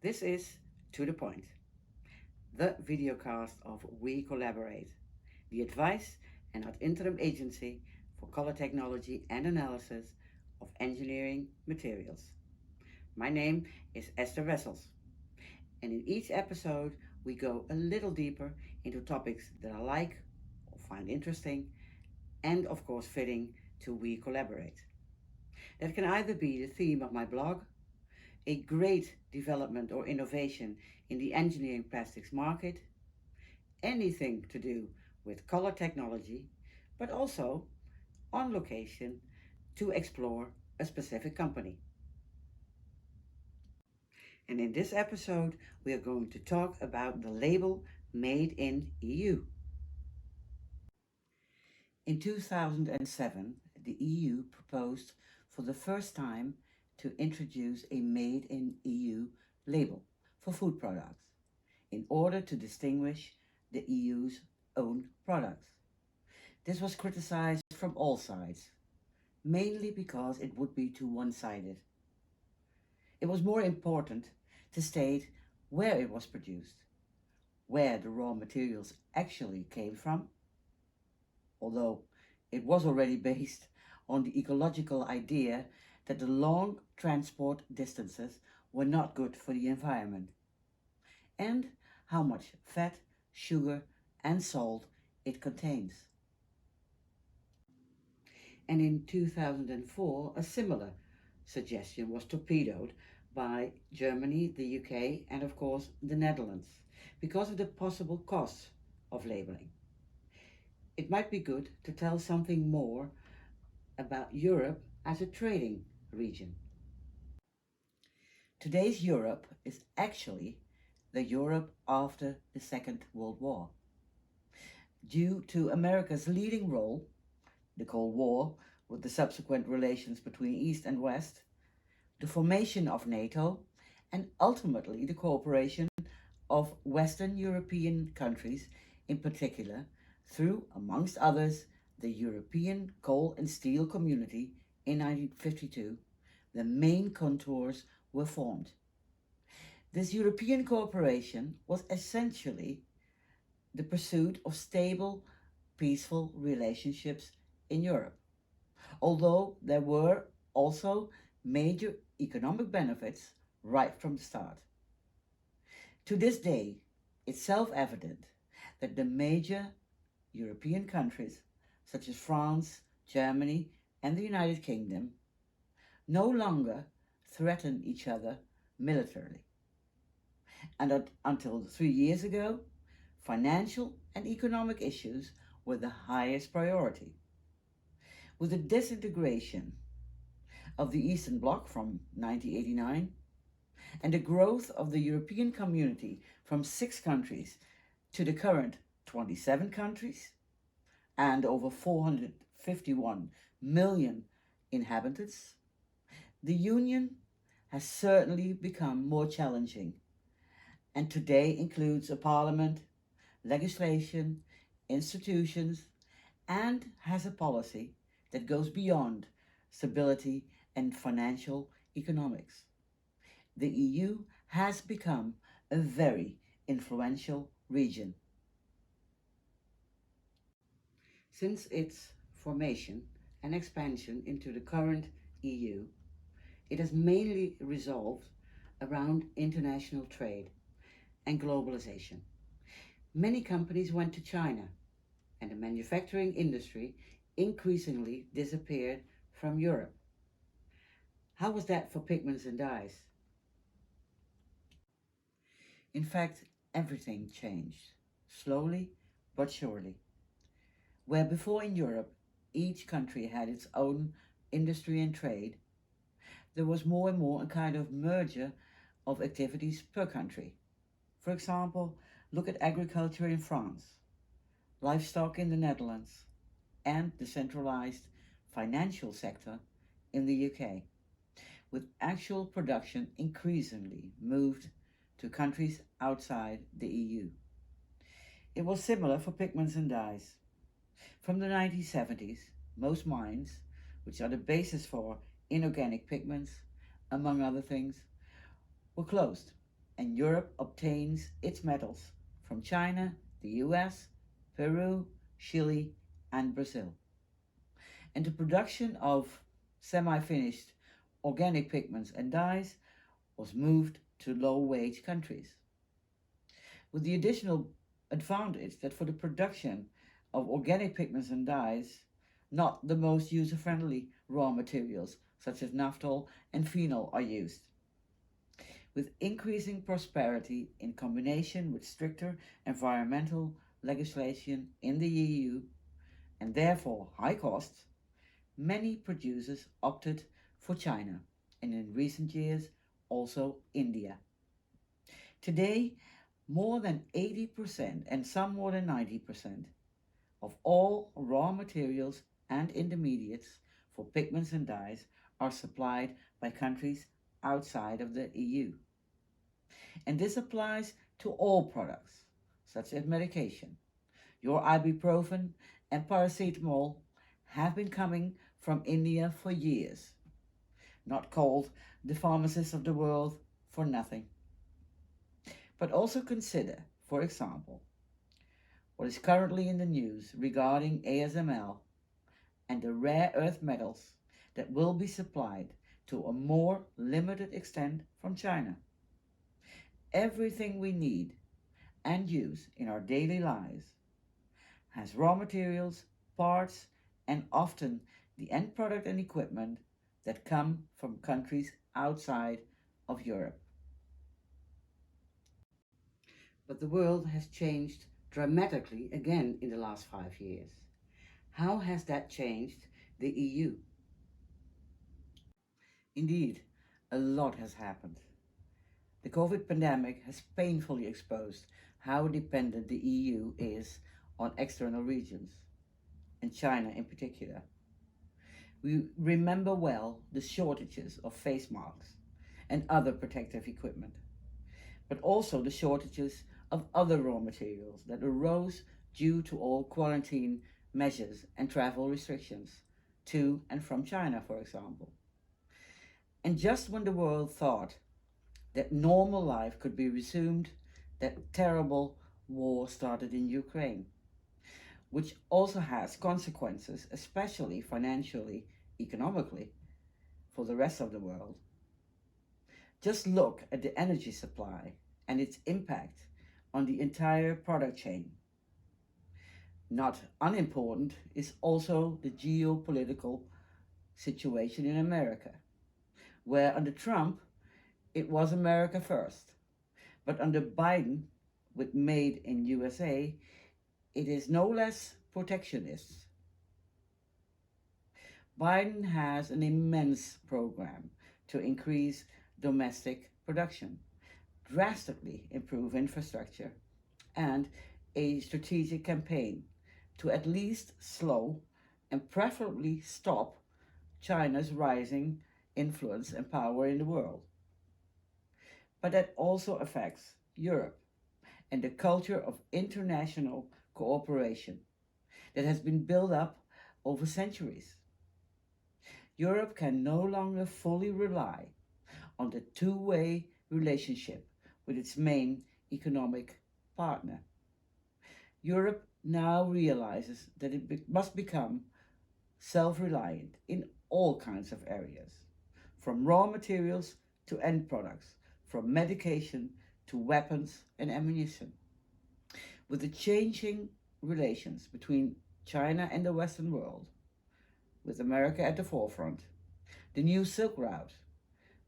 This is To the Point, the videocast of weColLaborate, the advice and ad interim agency for color technology and analysis of engineering materials. My name is Esther Wessels, and in each episode we go a little deeper into topics that I like or find interesting and of course fitting to weColLaborate. That can either be the theme of my blog, a great development or innovation in the engineering plastics market, anything to do with color technology, but also on location to explore a specific company. And in this episode, we are going to talk about the label Made in EU. In 2007, the EU proposed for the first time to introduce a Made in EU label for food products in order to distinguish the EU's own products. This was criticized from all sides, mainly because it would be too one-sided. It was more important to state where it was produced, where the raw materials actually came from, although it was already based on the ecological idea that the long transport distances were not good for the environment, and how much fat, sugar and salt it contains. And in 2004, a similar suggestion was torpedoed by Germany, the UK and of course the Netherlands because of the possible costs of labeling. It might be good to tell something more about Europe as a trading region. Today's Europe is actually the Europe after the Second World War. Due to America's leading role, the Cold War, with the subsequent relations between East and West, the formation of NATO, and ultimately the cooperation of Western European countries, in particular through, amongst others, the European Coal and Steel Community in 1952, the main contours were formed. This European cooperation was essentially the pursuit of stable, peaceful relationships in Europe, although there were also major economic benefits right from the start. To this day, it's self-evident that the major European countries, such as France, Germany, and the United Kingdom, no longer threaten each other militarily. And until 3 years ago, financial and economic issues were the highest priority. With the disintegration of the Eastern Bloc from 1989 and the growth of the European community from 6 countries to the current 27 countries and over 451 million inhabitants, the Union has certainly become more challenging and today includes a parliament, legislation, institutions, and has a policy that goes beyond stability and financial economics. The EU has become a very influential region. Since its formation and expansion into the current EU, it has mainly revolved around international trade and globalization. Many companies went to China, and the manufacturing industry increasingly disappeared from Europe. How was that for pigments and dyes? In fact, everything changed, slowly but surely. Where before in Europe each country had its own industry and trade, there was more and more a kind of merger of activities per country. For example, look at agriculture in France, livestock in the Netherlands, and the centralized financial sector in the UK, with actual production increasingly moved to countries outside the EU. It was similar for pigments and dyes. From the 1970s, most mines, which are the basis for inorganic pigments, among other things, were closed and Europe obtains its metals from China, the US, Peru, Chile, and Brazil. And the production of semi-finished organic pigments and dyes was moved to low-wage countries, with the additional advantage that for the production of organic pigments and dyes, not the most user-friendly raw materials such as naphthol and phenol are used. With increasing prosperity in combination with stricter environmental legislation in the EU and therefore high costs, many producers opted for China and in recent years also India. Today, more than 80% and some more than 90% of all raw materials and intermediates for pigments and dyes are supplied by countries outside of the EU. And this applies to all products, such as medication. Your ibuprofen and paracetamol have been coming from India for years, not called the pharmacists of the world for nothing. But also consider, for example, what is currently in the news regarding ASML and the rare earth metals that will be supplied to a more limited extent from China. Everything we need and use in our daily lives has raw materials, parts, and often the end product and equipment that come from countries outside of Europe. But the world has changed dramatically again in the last 5 years. How has that changed the EU? Indeed, a lot has happened. The COVID pandemic has painfully exposed how dependent the EU is on external regions, and China in particular. We remember well the shortages of face masks and other protective equipment, but also the shortages of other raw materials that arose due to all quarantine measures and travel restrictions to and from China, for example. And just when the world thought that normal life could be resumed, that terrible war started in Ukraine, which also has consequences, especially financially, economically, for the rest of the world. Just look at the energy supply and its impact on the entire product chain. Not unimportant is also the geopolitical situation in America, where under Trump it was America first, but under Biden, with Made in USA, it is no less protectionist. Biden has an immense program to increase domestic production, drastically improve infrastructure, and a strategic campaign to at least slow and preferably stop China's rising influence and power in the world. But that also affects Europe and the culture of international cooperation that has been built up over centuries. Europe can no longer fully rely on the two-way relationship with its main economic partner. Europe now realizes that it must become self-reliant in all kinds of areas, from raw materials to end products, from medication to weapons and ammunition. With the changing relations between China and the Western world, with America at the forefront, the new Silk Route,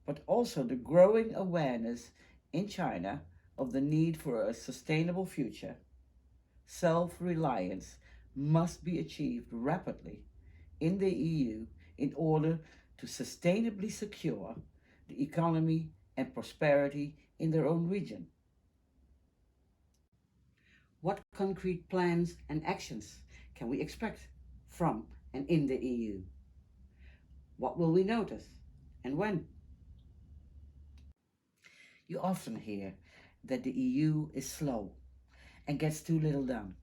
but also the growing awareness in China of the need for a sustainable future, self-reliance must be achieved rapidly in the EU in order to sustainably secure the economy and prosperity in their own region. What concrete plans and actions can we expect from and in the EU? What will we notice and when? You often hear that the EU is slow and gets too little done.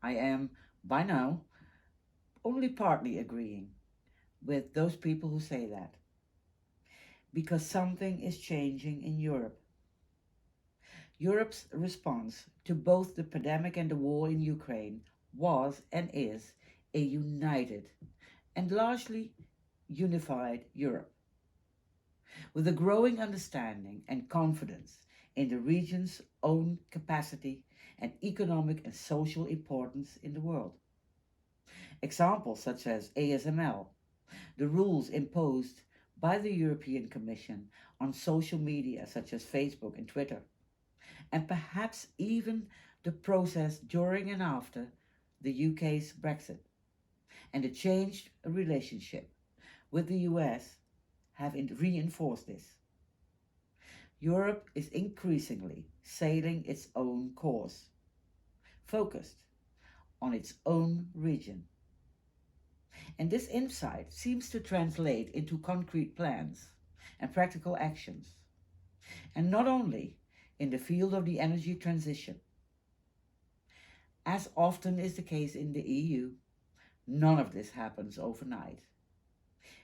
I am, by now, only partly agreeing with those people who say that, because something is changing in Europe. Europe's response to both the pandemic and the war in Ukraine was and is a united and largely unified Europe, with a growing understanding and confidence in the region's own capacity and economic and social importance in the world. Examples such as ASML, the rules imposed by the European Commission on social media such as Facebook and Twitter, and perhaps even the process during and after the UK's Brexit and the changed relationship with the US have reinforced this. Europe is increasingly sailing its own course, focused on its own region. And this insight seems to translate into concrete plans and practical actions, and not only in the field of the energy transition. As often is the case in the EU, none of this happens overnight.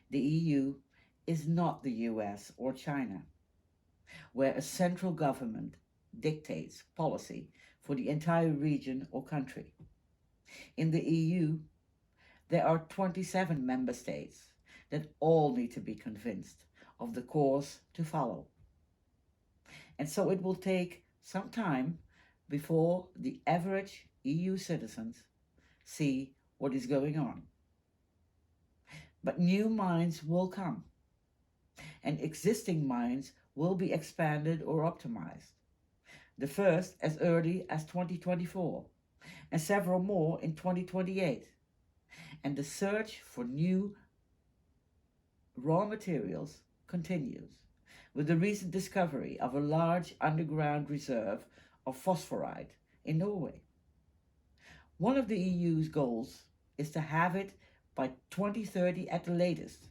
The EU is not the US or China, where a central government dictates policy for the entire region or country. In the EU, there are 27 member states that all need to be convinced of the course to follow. And so it will take some time before the average EU citizens see what is going on. But new minds will come, and existing minds will be expanded or optimized. The first as early as 2024, and several more in 2028. And the search for new raw materials continues, with the recent discovery of a large underground reserve of phosphorite in Norway. One of the EU's goals is to have it by 2030 at the latest,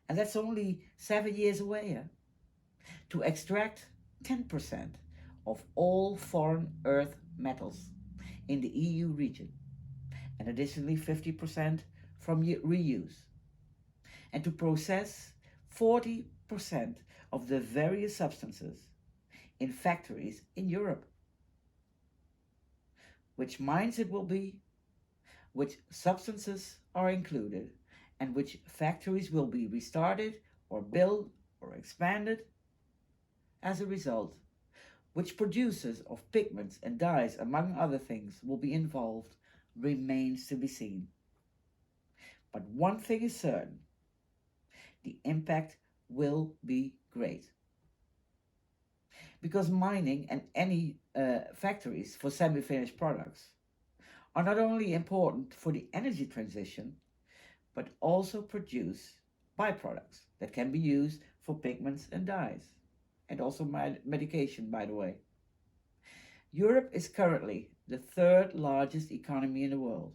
and that's only 7 years away, to extract 10% of all foreign earth metals in the EU region, and additionally 50% from reuse, and to process 40% of the various substances in factories in Europe. Which mines it will be, which substances are included, and which factories will be restarted or built or expanded as a result, which producers of pigments and dyes, among other things, will be involved, remains to be seen. But one thing is certain: the impact will be great. Because mining and any factories for semi-finished products are not only important for the energy transition, but also produce byproducts that can be used for pigments and dyes, and also medication, by the way. Europe is currently the third largest economy in the world,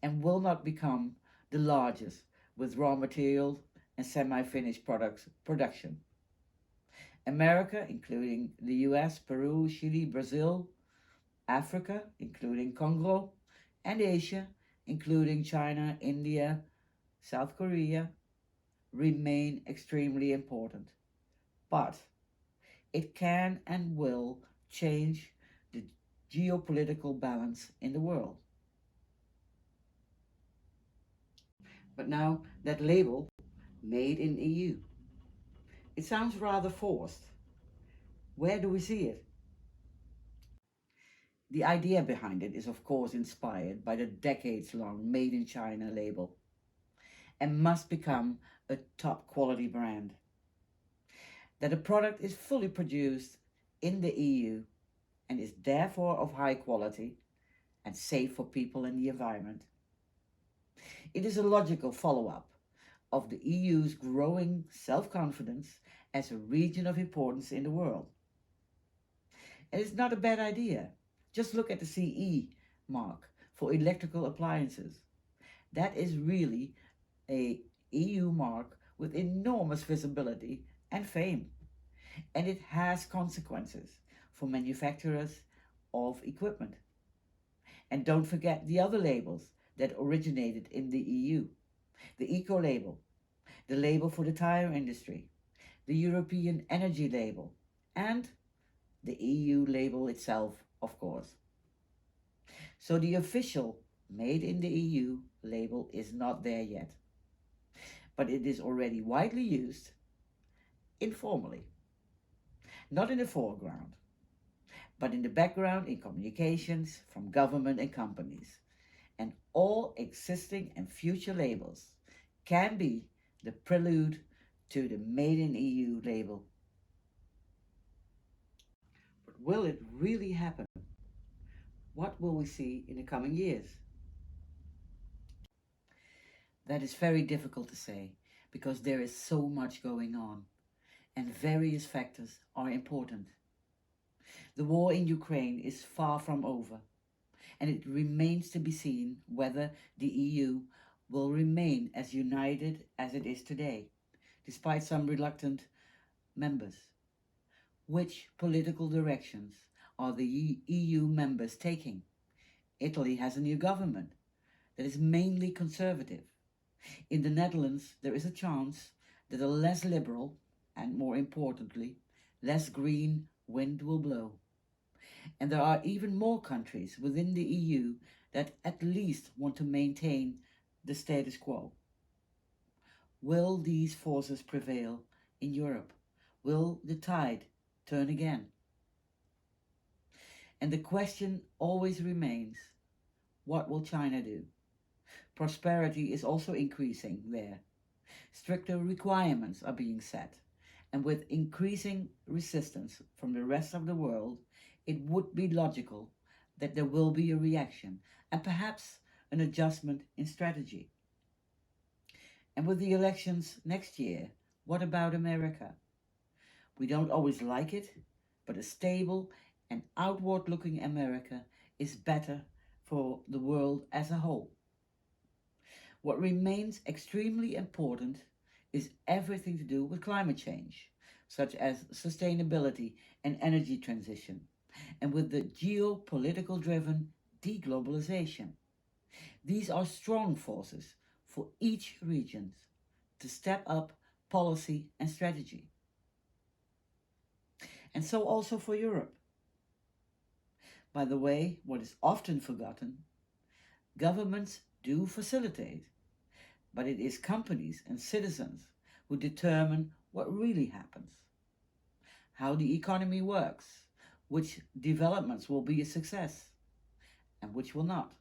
and will not become the largest with raw materials and semi-finished products production. America, including the US, Peru, Chile, Brazil, Africa, including Congo, and Asia, including China, India, South Korea, remain extremely important. But it can and will change the geopolitical balance in the world. But now that label, made in EU, it sounds rather forced. Where do we see it? The idea behind it is of course inspired by the decades-long Made in China label, and must become a top quality brand. That a product is fully produced in the EU and is therefore of high quality and safe for people and the environment. It is a logical follow-up of the EU's growing self-confidence as a region of importance in the world. And it's not a bad idea. Just look at the CE mark for electrical appliances. That is really a EU mark with enormous visibility and fame. And it has consequences for manufacturers of equipment. And don't forget the other labels that originated in the EU. The Eco label, the label for the tire industry, the European energy label, and the EU label itself, of course. So the official Made in the EU label is not there yet, but it is already widely used informally, not in the foreground, but in the background in communications from government and companies. And all existing and future labels can be the prelude to the Made in EU label. But will it really happen? What will we see in the coming years? That is very difficult to say because there is so much going on and various factors are important. The war in Ukraine is far from over, and it remains to be seen whether the EU will remain as united as it is today, despite some reluctant members. Which political directions are the EU members taking? Italy has a new government that is mainly conservative. In the Netherlands, there is a chance that a less liberal, and more importantly, less green wind will blow. And there are even more countries within the EU that at least want to maintain the status quo. Will these forces prevail in Europe? Will the tide turn again? And the question always remains, what will China do? Prosperity is also increasing there. Stricter requirements are being set, and with increasing resistance from the rest of the world, it would be logical that there will be a reaction and perhaps an adjustment in strategy. And with the elections next year, what about America? We don't always like it, but a stable and outward-looking America is better for the world as a whole. What remains extremely important is everything to do with climate change, such as sustainability and energy transition, and with the geopolitical-driven deglobalization. These are strong forces for each region to step up policy and strategy. And so also for Europe. By the way, what is often forgotten, governments do facilitate, but it is companies and citizens who determine what really happens, how the economy works, which developments will be a success, and which will not.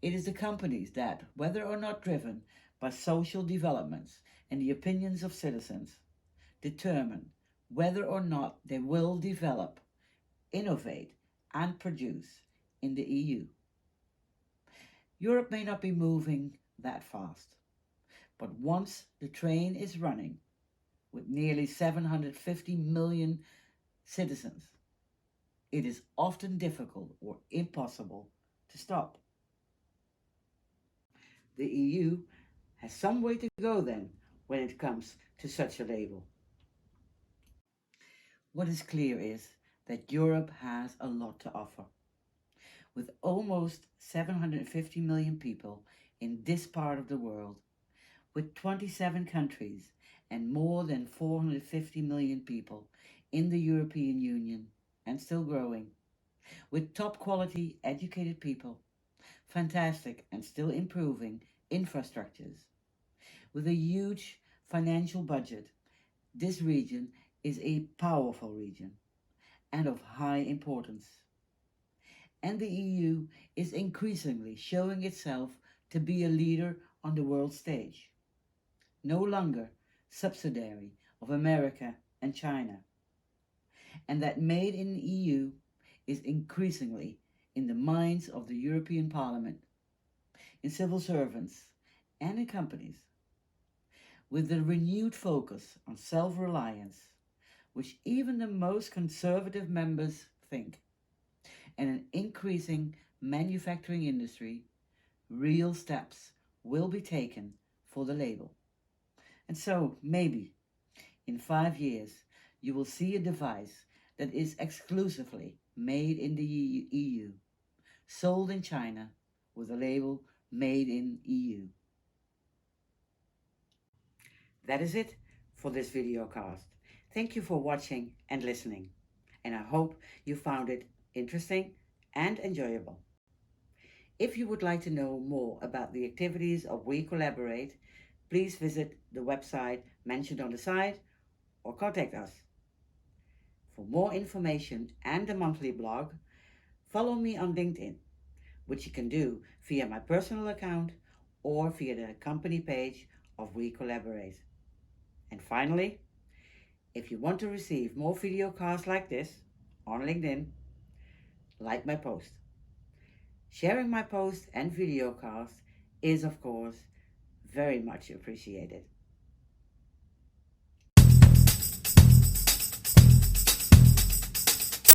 It is the companies that, whether or not driven by social developments and the opinions of citizens, determine whether or not they will develop, innovate, and produce in the EU. Europe may not be moving that fast, but once the train is running, with nearly 750 million citizens, it is often difficult or impossible to stop. The EU has some way to go then when it comes to such a label. What is clear is that Europe has a lot to offer. With almost 750 million people in this part of the world, with 27 countries and more than 450 million people in the European Union and still growing, with top quality educated people, fantastic and still improving infrastructures, with a huge financial budget, this region is a powerful region and of high importance. And the EU is increasingly showing itself to be a leader on the world stage, no longer subsidiary of America and China. And that Made in the EU is increasingly in the minds of the European Parliament, in civil servants, and in companies. With the renewed focus on self-reliance, which even the most conservative members think, and an increasing manufacturing industry, real steps will be taken for the label. And so, maybe, in 5 years, you will see a device that is exclusively made in the EU, sold in China with a label Made in EU. That is it for this videocast. Thank you for watching and listening. and I hope you found it interesting and enjoyable. If you would like to know more about the activities of weColLaborate, please visit the website mentioned on the side or contact us. For more information and the monthly blog, follow me on LinkedIn, which you can do via my personal account or via the company page of weColLaborate. And finally, if you want to receive more videocasts like this on LinkedIn, like my post. Sharing my post and videocast is, of course, very much appreciated.